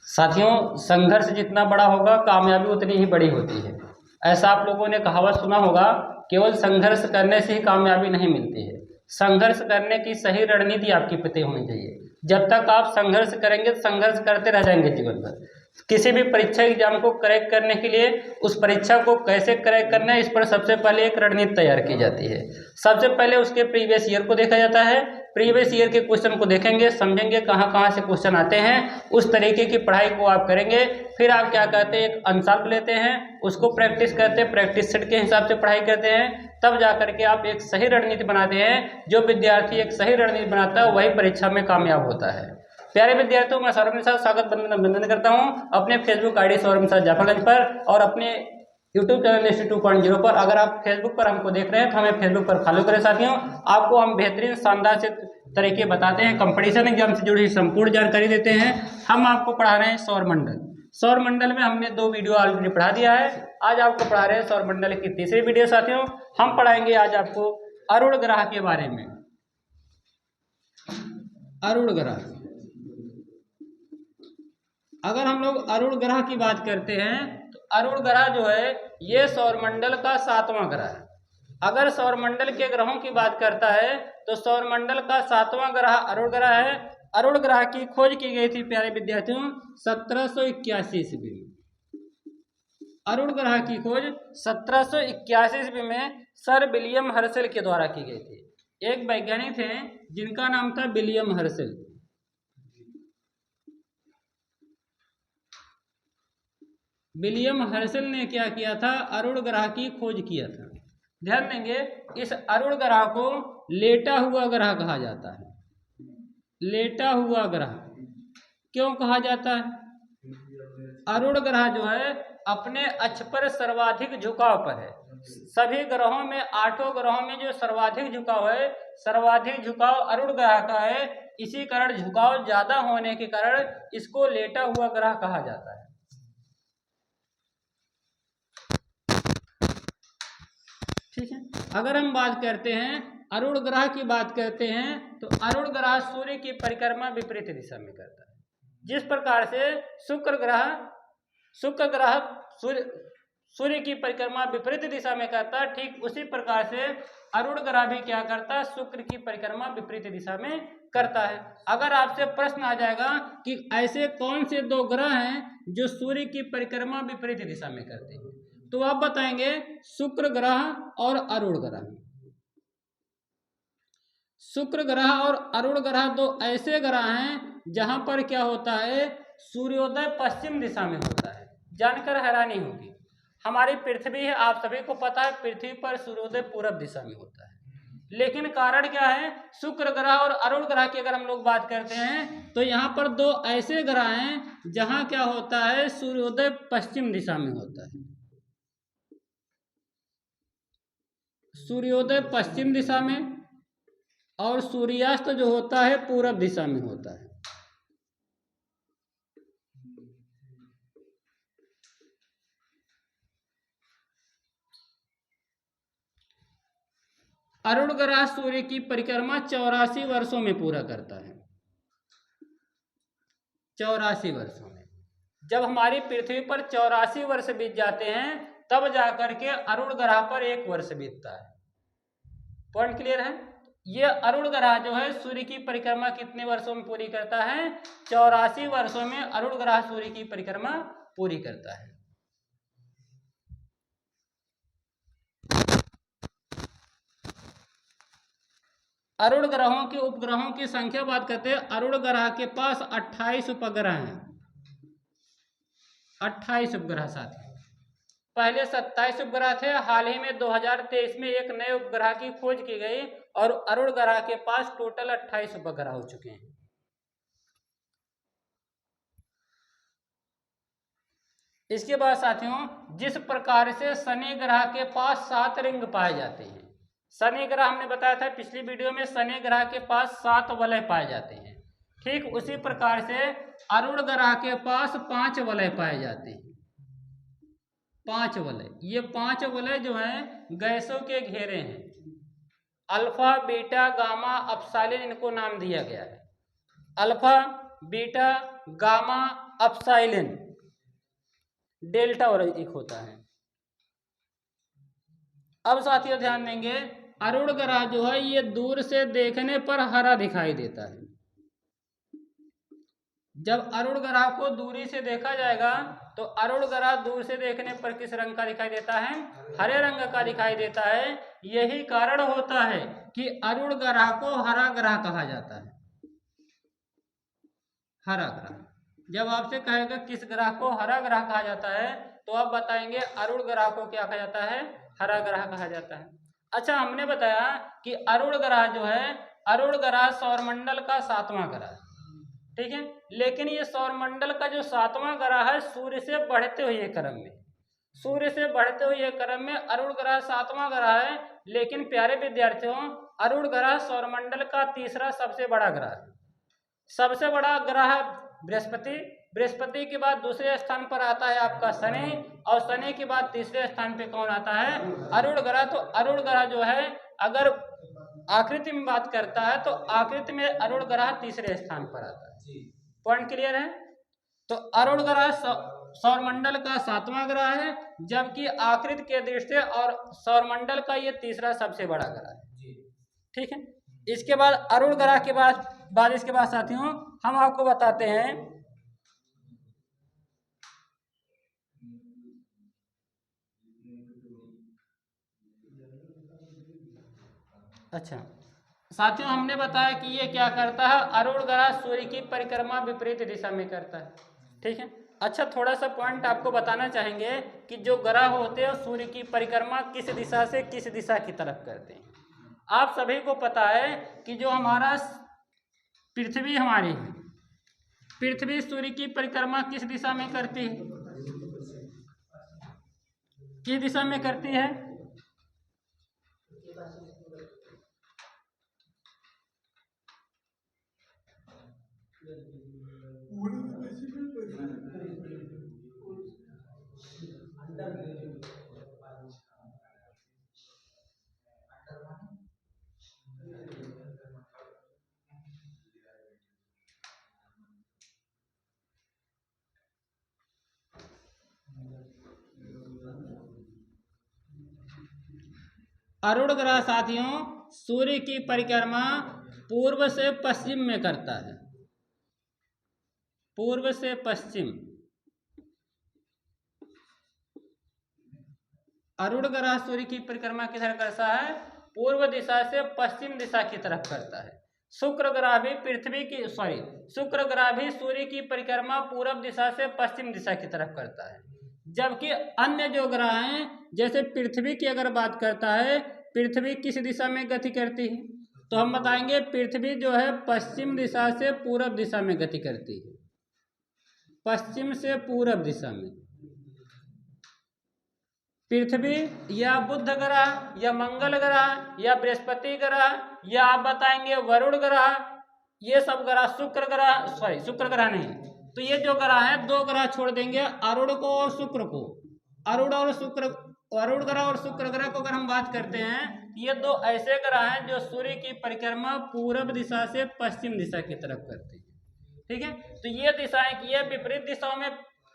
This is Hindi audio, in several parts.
साथियों, संघर्ष जितना बड़ा होगा कामयाबी उतनी ही बड़ी होती है। ऐसा आप लोगों ने कहावत सुना होगा, केवल संघर्ष करने से ही कामयाबी नहीं मिलती है। संघर्ष करने की सही रणनीति आपकी पता होनी चाहिए। जब तक आप संघर्ष करेंगे तो संघर्ष करते रह जाएंगे जीवन भर। किसी भी परीक्षा एग्जाम को क्रैक करने के लिए उस परीक्षा को कैसे क्रैक करना है, इस पर सबसे पहले एक रणनीति तैयार की जाती है। सबसे पहले उसके प्रीवियस ईयर को देखा जाता है। प्रीवियस ईयर के क्वेश्चन को देखेंगे, समझेंगे कहाँ कहाँ से क्वेश्चन आते हैं, उस तरीके की पढ़ाई को आप करेंगे। फिर आप क्या करते हैं, एक अंशांक लेते हैं, उसको प्रैक्टिस करते हैं, प्रैक्टिस सेट के हिसाब से पढ़ाई करते हैं। तब जा करके आप एक सही रणनीति बनाते हैं। जो विद्यार्थी एक सही रणनीति बनाता है वही परीक्षा में कामयाब होता है। प्यारे विद्यार्थियों, मैं सौरभ निषाद स्वागत अभिनंदन करता हूं अपने फेसबुक आईडी सौरभ निषाद जाफरगंज पर और अपने यूट्यूब चैनल इंस्टीट्यूट 2.0 पर। अगर आप फेसबुक पर हमको देख रहे हैं तो हमें फेसबुक पर फॉलो करें। साथियों, आपको हम बेहतरीन शानदार से तरीके बताते हैं, कंपटीशन एग्जाम से जुड़ी संपूर्ण जानकारी देते हैं। हम आपको पढ़ा रहे हैं सौरमंडल। सौरमंडल में हमने 2 वीडियो ऑलरेडी पढ़ा दिया है। आज आपको पढ़ा रहे हैं सौरमंडल की तीसरी वीडियो। साथियों, हम पढ़ाएंगे आज आपको अरुण ग्रह के बारे में। अरुण ग्रह, अगर हम लोग अरुण ग्रह की बात करते हैं तो अरुण ग्रह जो है ये सौरमंडल का 7वां ग्रह है। अगर सौरमंडल के ग्रहों की बात करता है तो सौरमंडल का 7वां ग्रह अरुण ग्रह है। अरुण ग्रह की खोज की गई थी प्यारे विद्यार्थियों 1781 ईस्वी में। अरुण ग्रह की खोज 1781 ईस्वी में सर विलियम हर्शल के द्वारा की गई थी। एक वैज्ञानिक थे जिनका नाम था विलियम हर्शल। विलियम हर्शल ने क्या किया था, अरुण ग्रह की खोज किया था। ध्यान देंगे, इस अरुण ग्रह को लेटा हुआ ग्रह कहा जाता है। लेटा हुआ ग्रह क्यों कहा जाता है? अरुण ग्रह जो है अपने अक्ष पर सर्वाधिक झुकाव पर है। सभी ग्रहों में 8 ग्रहों में जो सर्वाधिक झुकाव है, सर्वाधिक झुकाव अरुण ग्रह का है। इसी कारण झुकाव ज्यादा होने के कारण इसको लेटा हुआ ग्रह कहा जाता है। ठीक है, अगर हम बात करते हैं अरुण ग्रह की बात करते हैं तो अरुण ग्रह सूर्य की परिक्रमा विपरीत दिशा में करता है। जिस प्रकार से शुक्र ग्रह सूर्य की परिक्रमा विपरीत दिशा में करता है, ठीक उसी प्रकार से अरुण ग्रह भी क्या करता है, शुक्र की परिक्रमा विपरीत दिशा में करता है। अगर आपसे प्रश्न आ जाएगा कि ऐसे कौन से 2 ग्रह हैं जो सूर्य की परिक्रमा विपरीत दिशा में करते हैं, तो आप बताएंगे शुक्र ग्रह और अरुण ग्रह। शुक्र ग्रह और अरुण ग्रह 2 ऐसे ग्रह हैं जहां पर क्या होता है, सूर्योदय पश्चिम दिशा में होता है। जानकर हैरानी होगी, हमारी पृथ्वी है, आप सभी को पता है पृथ्वी पर सूर्योदय पूरब दिशा में होता है। लेकिन कारण क्या है, शुक्र ग्रह और अरुण ग्रह की अगर हम लोग बात करते हैं तो यहाँ पर 2 ऐसे ग्रह हैं जहां क्या होता है, सूर्योदय पश्चिम दिशा में होता है। सूर्योदय पश्चिम दिशा में और सूर्यास्त जो होता है पूरब दिशा में होता है। अरुण ग्रह सूर्य की परिक्रमा 84 वर्षों में पूरा करता है। 84 वर्षों में, जब हमारी पृथ्वी पर 84 वर्ष बीत जाते हैं तब जाकर के अरुण ग्रह पर 1 वर्ष बीतता है। पॉइंट क्लियर है? ये अरुण ग्रह जो है सूर्य की परिक्रमा कितने वर्षों में पूरी करता है? 84 वर्षों में अरुण ग्रह सूर्य की परिक्रमा पूरी करता है। अरुण ग्रहों के उपग्रहों की संख्या बात करते हैं। अरुण ग्रह के पास 28 उपग्रह हैं। 28 उपग्रह साथी, पहले 27 उपग्रह थे। हाल ही में 2023 में एक नए उपग्रह की खोज की गई और अरुण ग्रह के पास टोटल 28 उपग्रह हो चुके हैं। इसके बाद साथियों, जिस प्रकार से शनि ग्रह के पास 7 रिंग पाए जाते हैं, शनि ग्रह हमने बताया था पिछली वीडियो में, शनि ग्रह के पास 7 वलय पाए जाते हैं। ठीक उसी प्रकार से अरुण ग्रह के पास 5 वलय पाए जाते हैं। 5 वलय, ये 5 वलय जो हैं गैसों के घेरे हैं। अल्फा, बीटा, गामा, अपसाइलिन इनको नाम दिया गया है। Alpha, beta, gamma, epsilon, delta और एक होता है। अब साथियों ध्यान देंगे, अरुण ग्रह जो है ये दूर से देखने पर हरा दिखाई देता है। जब अरुण ग्रह को दूरी से देखा जाएगा तो अरुण ग्रह दूर से देखने पर किस रंग का दिखाई देता है? हरे रंग का दिखाई देता है। यही कारण होता है कि अरुण ग्रह को हरा ग्रह कहा जाता है। हरा ग्रह, जब आपसे कहेगा किस ग्रह को हरा ग्रह कहा जाता है तो आप बताएंगे अरुण ग्रह को क्या कहा जाता है? हरा ग्रह कहा जाता है। अच्छा, हमने बताया कि अरुण ग्रह जो है, अरुण ग्रह सौरमंडल का 7वां ग्रह है, ठीक है। लेकिन ये सौरमंडल का जो 7वां ग्रह है सूर्य से बढ़ते हुए क्रम में, सूर्य से बढ़ते हुए क्रम में अरुण ग्रह 7वां ग्रह है। लेकिन प्यारे विद्यार्थियों, अरुण ग्रह सौरमंडल का तीसरा सबसे बड़ा ग्रह है। सबसे बड़ा ग्रह बृहस्पति, बृहस्पति के बाद दूसरे स्थान पर आता है आपका शनि, और शनि के बाद तीसरे स्थान पे कौन आता है? अरुण ग्रह। तो अरुण ग्रह जो है अगर आकृति में बात करता है तो आकृति में अरुण ग्रह तीसरे स्थान पर आता है। पॉइंट क्लियर है? तो अरुण ग्रह सौरमंडल का 7वां ग्रह है, जबकि आकृति के दृष्टि से और सौरमंडल का ये तीसरा सबसे बड़ा ग्रह है, ठीक है। इसके बाद अरुण ग्रह के बाद इसके बाद साथियों हम आपको बताते हैं, अच्छा साथियों हमने बताया कि ये क्या करता है, अरुण ग्रह सूर्य की परिक्रमा विपरीत दिशा में करता है, ठीक है। अच्छा, थोड़ा सा पॉइंट आपको बताना चाहेंगे कि जो ग्रह होते हैं सूर्य की परिक्रमा किस दिशा से किस दिशा की तरफ करते हैं। आप सभी को पता है कि जो हमारा पृथ्वी हमारी है, पृथ्वी सूर्य की परिक्रमा किस दिशा में करती है? किस दिशा में करती है? अरुण ग्रह साथियों सूर्य की परिक्रमा पूर्व से पश्चिम में करता है, पूर्व से पश्चिम। अरुण ग्रह सूर्य की परिक्रमा किधर करता है? पूर्व दिशा से पश्चिम दिशा की तरफ करता है। शुक्र ग्रह भी शुक्र ग्रह भी सूर्य की परिक्रमा पूर्व दिशा से पश्चिम दिशा की तरफ करता है। जबकि अन्य जो ग्रह हैं, जैसे पृथ्वी की अगर बात करता है, पृथ्वी किस दिशा में गति करती है? तो हम बताएंगे पृथ्वी जो है पश्चिम दिशा से पूर्व दिशा में गति करती है, पश्चिम से पूर्व दिशा में। पृथ्वी या बुध ग्रह या मंगल ग्रह या बृहस्पति ग्रह या आप बताएंगे वरुण ग्रह, ये सब ग्रह शुक्र ग्रह नहीं, तो ये जो ग्रह है दो ग्रह छोड़ देंगे, अरुण को और शुक्र को। अरुण ग्रह और शुक्र ग्रह को अगर हम बात करते हैं, ये दो ऐसे ग्रह हैं जो सूर्य की परिक्रमा पूर्व दिशा से पश्चिम दिशा की तरफ करते हैं, ठीक है। तो ये दिशाएं ये विपरीत दिशाओं में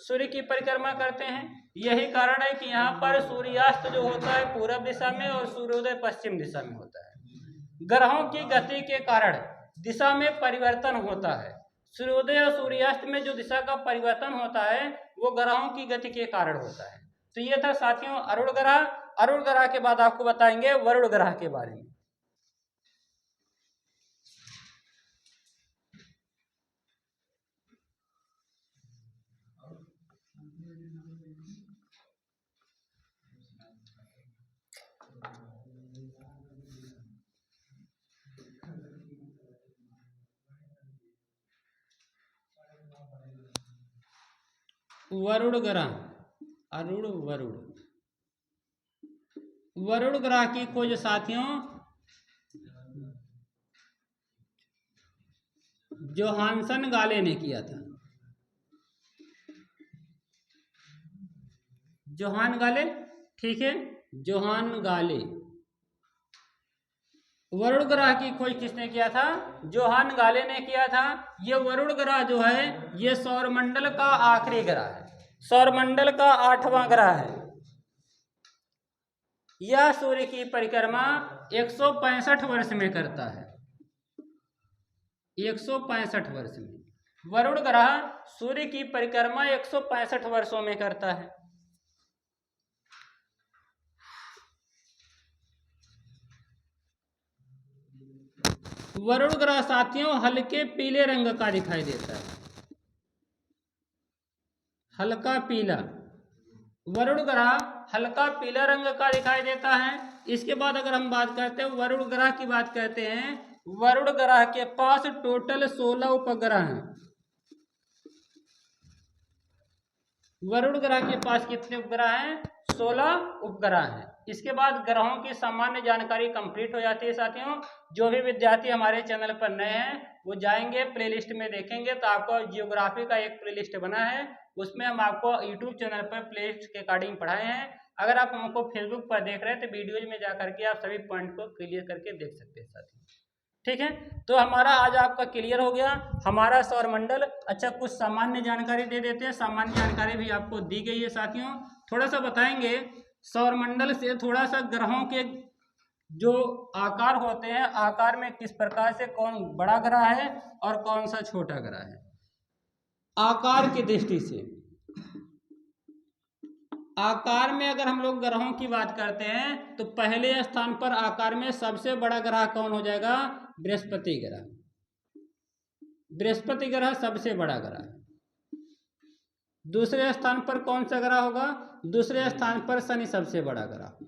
सूर्य की परिक्रमा करते हैं। यही कारण है कि यहाँ पर सूर्यास्त जो होता है पूर्व दिशा में और सूर्योदय पश्चिम दिशा में होता है। ग्रहों की गति के कारण दिशा में परिवर्तन होता है। सूर्योदय और सूर्यास्त में जो दिशा का परिवर्तन होता है वो ग्रहों की गति के कारण होता है। तो ये था साथियों अरुण ग्रह। अरुण ग्रह के बाद आपको बताएंगे वरुण ग्रह के बारे में। वरुण ग्रह, वरुण ग्रह की खोज साथियों जोहानसन गाले ने किया था। जोहान गाले, ठीक है, जोहान गाले वरुण ग्रह की खोज किसने किया था? जोहान गाले ने किया था। ये वरुण ग्रह जो है ये सौरमंडल का आखिरी ग्रह है, सौरमंडल का 8वां ग्रह है। यह सूर्य की परिक्रमा 165 वर्ष में करता है, 165 वर्ष में। वरुण ग्रह सूर्य की परिक्रमा 165 वर्षों में करता है। वरुण ग्रह साथियों हल्के पीले रंग का दिखाई देता है, हल्का पीला। वरुण ग्रह हल्का पीला रंग का दिखाई देता है। इसके बाद अगर हम बात करते हैं वरुण ग्रह की बात करते हैं, वरुण ग्रह के पास टोटल 16 उपग्रह हैं। वरुण ग्रह के पास कितने उपग्रह हैं? 16 उपग्रह हैं। इसके बाद ग्रहों की सामान्य जानकारी कंप्लीट हो जाती है साथियों। जो भी विद्यार्थी हमारे चैनल पर नए हैं वो जाएंगे प्लेलिस्ट में देखेंगे तो आपको जियोग्राफी का एक प्लेलिस्ट बना है, उसमें हम आपको यूट्यूब चैनल पर प्लेलिस्ट के अकॉर्डिंग पढ़ाए हैं। अगर आप हमको फेसबुक पर देख रहे हैं तो वीडियोज में जा करके आप सभी पॉइंट को क्लियर करके देख सकते हैं साथियों। ठीक है, तो हमारा आज आपका क्लियर हो गया हमारा सौरमंडल। अच्छा, कुछ सामान्य जानकारी दे देते हैं। सामान्य जानकारी भी आपको दी गई है साथियों। थोड़ा सा बताएंगे सौरमंडल से, थोड़ा सा ग्रहों के जो आकार होते हैं, आकार में किस प्रकार से कौन बड़ा ग्रह है और कौन सा छोटा ग्रह है। आकार की दृष्टि से, आकार में अगर हम लोग ग्रहों की बात करते हैं तो पहले स्थान पर आकार में सबसे बड़ा ग्रह कौन हो जाएगा? बृहस्पति ग्रह। बृहस्पति ग्रह सबसे बड़ा ग्रह है। दूसरे स्थान पर कौन सा ग्रह होगा? दूसरे स्थान पर शनि सबसे बड़ा ग्रह।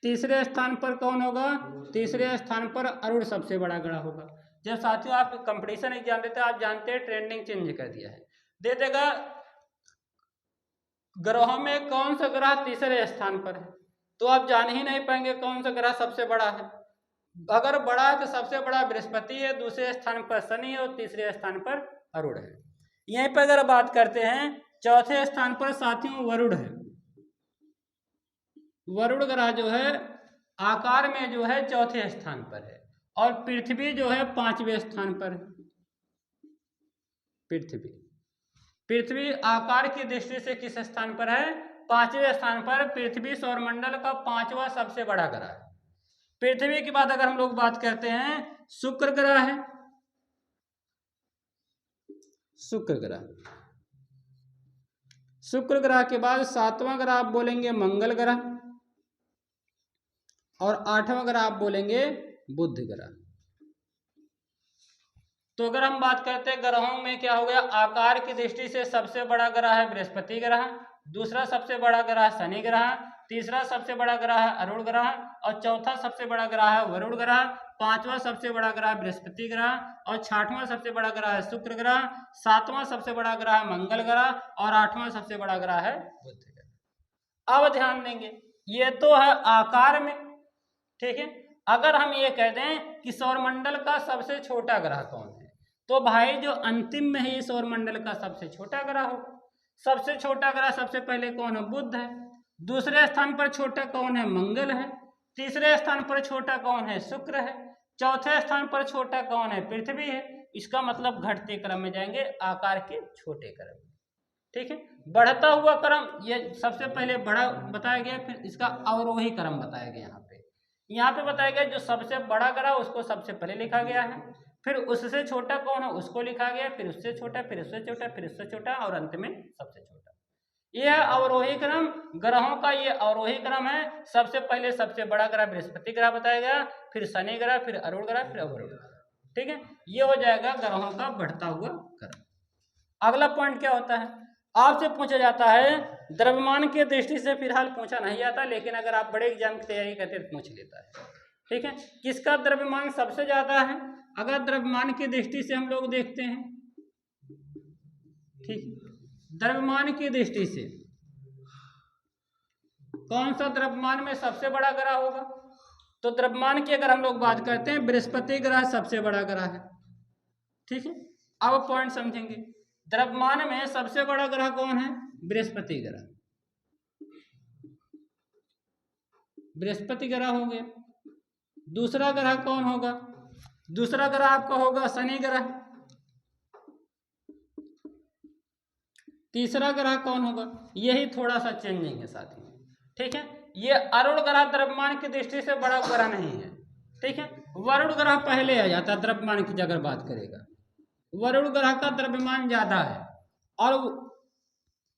तीसरे स्थान पर कौन होगा? तीसरे स्थान पर अरुण सबसे बड़ा ग्रह होगा। जब साथियों आप कंपटीशन एग्जाम देते हैं, आप जानते हैं ट्रेंडिंग चेंज कर दिया है, दे देगा ग्रहों में कौन सा ग्रह तीसरे स्थान पर है, तो आप जान ही नहीं पाएंगे कौन सा ग्रह सबसे बड़ा है। अगर बड़ा है तो सबसे बड़ा बृहस्पति है, दूसरे स्थान पर शनि है और तीसरे स्थान पर अरुण है। यहीं पर अगर बात करते हैं चौथे स्थान पर साथियों वरुण है। वरुण ग्रह जो है आकार में जो है चौथे स्थान पर है और पृथ्वी जो है 5वें स्थान पर है। पृथ्वी आकार की दृष्टि से किस स्थान पर है? 5वें स्थान पर। पृथ्वी सौरमंडल का 5वां सबसे बड़ा ग्रह है। पृथ्वी के बाद अगर हम लोग बात करते हैं शुक्र ग्रह है। शुक्र ग्रह के बाद 7वां ग्रह आप बोलेंगे मंगल ग्रह और 8वां ग्रह आप बोलेंगे बुध ग्रह। तो अगर हम बात करते हैं ग्रहों में क्या हो गया, आकार की दृष्टि से सबसे बड़ा ग्रह है बृहस्पति ग्रह, दूसरा सबसे बड़ा ग्रह शनि ग्रह, तीसरा सबसे बड़ा ग्रह है अरुण ग्रह और चौथा सबसे बड़ा ग्रह है वरुण ग्रह, 5वां सबसे बड़ा ग्रह बृहस्पति ग्रह और 6वां सबसे बड़ा ग्रह है शुक्र ग्रह, 7वां सबसे बड़ा ग्रह है मंगल ग्रह और 8वां सबसे बड़ा ग्रह है बुध ग्रह। अब ध्यान देंगे ये तो है आकार में, ठीक है। अगर हम ये कह दें कि सौरमंडल का सबसे छोटा ग्रह कौन है, तो भाई जो अंतिम में ही सौरमंडल का सबसे छोटा ग्रह होगा। सबसे छोटा ग्रह सबसे पहले कौन है? बुध है। दूसरे स्थान पर छोटा कौन है? मंगल है। तीसरे स्थान पर छोटा कौन है? शुक्र है। चौथे स्थान पर छोटा कौन है? पृथ्वी है। इसका मतलब घटते क्रम में जाएंगे, आकार के छोटे क्रम में, ठीक है। बढ़ता हुआ क्रम ये सबसे पहले बड़ा बताया गया, फिर इसका अवरोही क्रम बताया गया। यहाँ पे बताया गया जो सबसे बड़ा ग्रह उसको सबसे पहले लिखा गया है, फिर उससे छोटा कौन है उसको लिखा गया, फिर उससे छोटा, फिर उससे छोटा, फिर उससे छोटा और अंत में सबसे छोटा। यह अवरोही क्रम ग्रहों का, ये अवरोही क्रम है। सबसे पहले सबसे बड़ा ग्रह बृहस्पति ग्रह बताया गया, फिर शनि ग्रह, फिर अरुण ग्रह, फिर अवरुण ग्रह, ठीक है। ये हो जाएगा ग्रहों का बढ़ता हुआ क्रम। अगला पॉइंट क्या होता है, आपसे पूछा जाता है द्रव्यमान की दृष्टि से, फिलहाल पूछा नहीं जाता लेकिन अगर आप बड़े एग्जाम की तैयारी करते हैं तो पूछ लेता है, ठीक है। किसका द्रव्यमान सबसे ज्यादा है? अगर द्रव्यमान की दृष्टि से हम लोग देखते हैं, ठीक, द्रव्यमान की दृष्टि से कौन सा द्रव्यमान में सबसे बड़ा ग्रह होगा? तो द्रव्यमान की अगर हम लोग बात करते हैं बृहस्पति ग्रह सबसे बड़ा ग्रह है, ठीक है। अब पॉइंट समझेंगे, द्रव्यमान में सबसे बड़ा ग्रह कौन है? बृहस्पति ग्रह। बृहस्पति ग्रह हो गया। दूसरा ग्रह कौन होगा? दूसरा ग्रह आपका होगा शनि ग्रह। तीसरा ग्रह कौन होगा? यही थोड़ा सा चेंजिंग है साथी, ठीक है। ये अरुण ग्रह द्रव्यमान की दृष्टि से बड़ा ग्रह नहीं है, ठीक है। वरुण ग्रह पहले आ जाता है द्रव्यमान की अगर बात करेगा। वरुण ग्रह का द्रव्यमान ज्यादा है और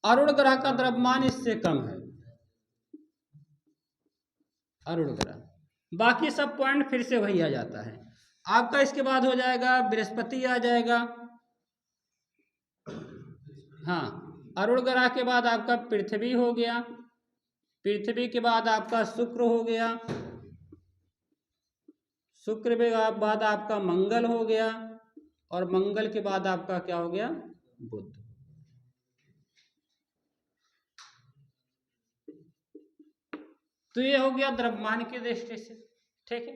अरुण ग्रह का द्रव्यमान इससे कम है, अरुण ग्रह। बाकी सब पॉइंट फिर से वही आ जाता है आपका। इसके बाद हो जाएगा बृहस्पति आ जाएगा। हाँ, अरुण ग्रह के बाद आपका पृथ्वी हो गया, पृथ्वी के बाद आपका शुक्र हो गया, शुक्र के बाद आपका मंगल हो गया और मंगल के बाद आपका क्या हो गया? बुध। तो ये हो गया द्रव्यमान की दृष्टि से, ठीक है।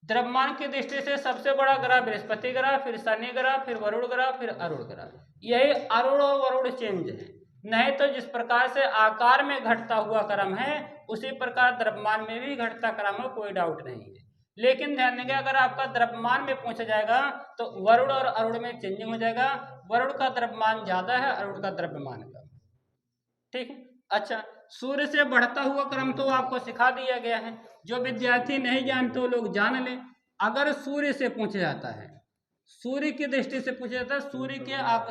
द्रव्यमान की दृष्टि से सबसे बड़ा ग्रह बृहस्पति ग्रह, फिर शनि ग्रह, फिर वरुण ग्रह, फिर अरुण ग्रह। यही अरुण और वरुण चेंज है। नहीं तो जिस प्रकार से आकार में घटता हुआ क्रम है उसी प्रकार द्रव्यमान में भी घटता क्रम है, कोई डाउट नहीं है। लेकिन ध्यान देंगे अगर आपका द्रव्यमान में पूछा जाएगा तो वरुण और अरुण में चेंजिंग हो जाएगा। वरुण का द्रव्यमान ज्यादा है, अरुण का द्रव्यमान कम, ठीक है। अच्छा, सूर्य से बढ़ता हुआ क्रम तो आपको सिखा दिया गया है, जो विद्यार्थी नहीं जानते वो लोग जान लें। अगर सूर्य से पूछा जाता है, सूर्य की दृष्टि से पूछा जाता है,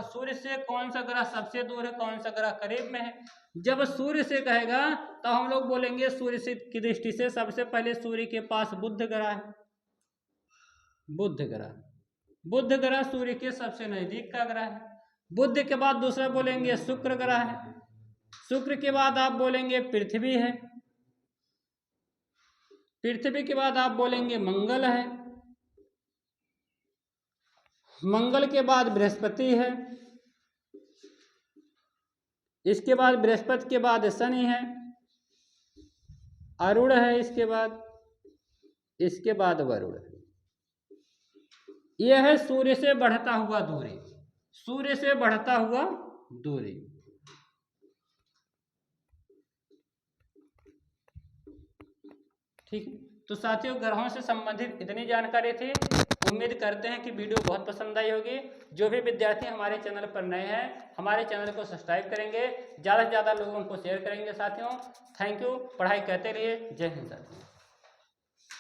सूर्य से कौन सा ग्रह सबसे दूर है, कौन सा ग्रह करीब में है। जब सूर्य से कहेगा तो हम लोग बोलेंगे सूर्य से की दृष्टि से सबसे पहले सूर्य के पास बुध ग्रह है, बुध ग्रह। बुध ग्रह सूर्य के सबसे नजदीक का ग्रह है। बुध के बाद दूसरा बोलेंगे शुक्र ग्रह है। शुक्र के बाद आप बोलेंगे पृथ्वी है। पृथ्वी के बाद आप बोलेंगे मंगल है। मंगल के बाद बृहस्पति है। इसके बाद बृहस्पति के बाद शनि है, अरुण है, इसके बाद वरुण है। यह है सूर्य से बढ़ता हुआ दूरी, सूर्य से बढ़ता हुआ दूरी। ठीक है, तो साथियों ग्रहों से संबंधित इतनी जानकारी थी। उम्मीद करते हैं कि वीडियो बहुत पसंद आई होगी। जो भी विद्यार्थी हमारे चैनल पर नए हैं हमारे चैनल को सब्सक्राइब करेंगे, ज़्यादा से ज़्यादा लोगों को शेयर करेंगे साथियों। Thank you. पढ़ाई करते रहिए। जय हिंद साथियों।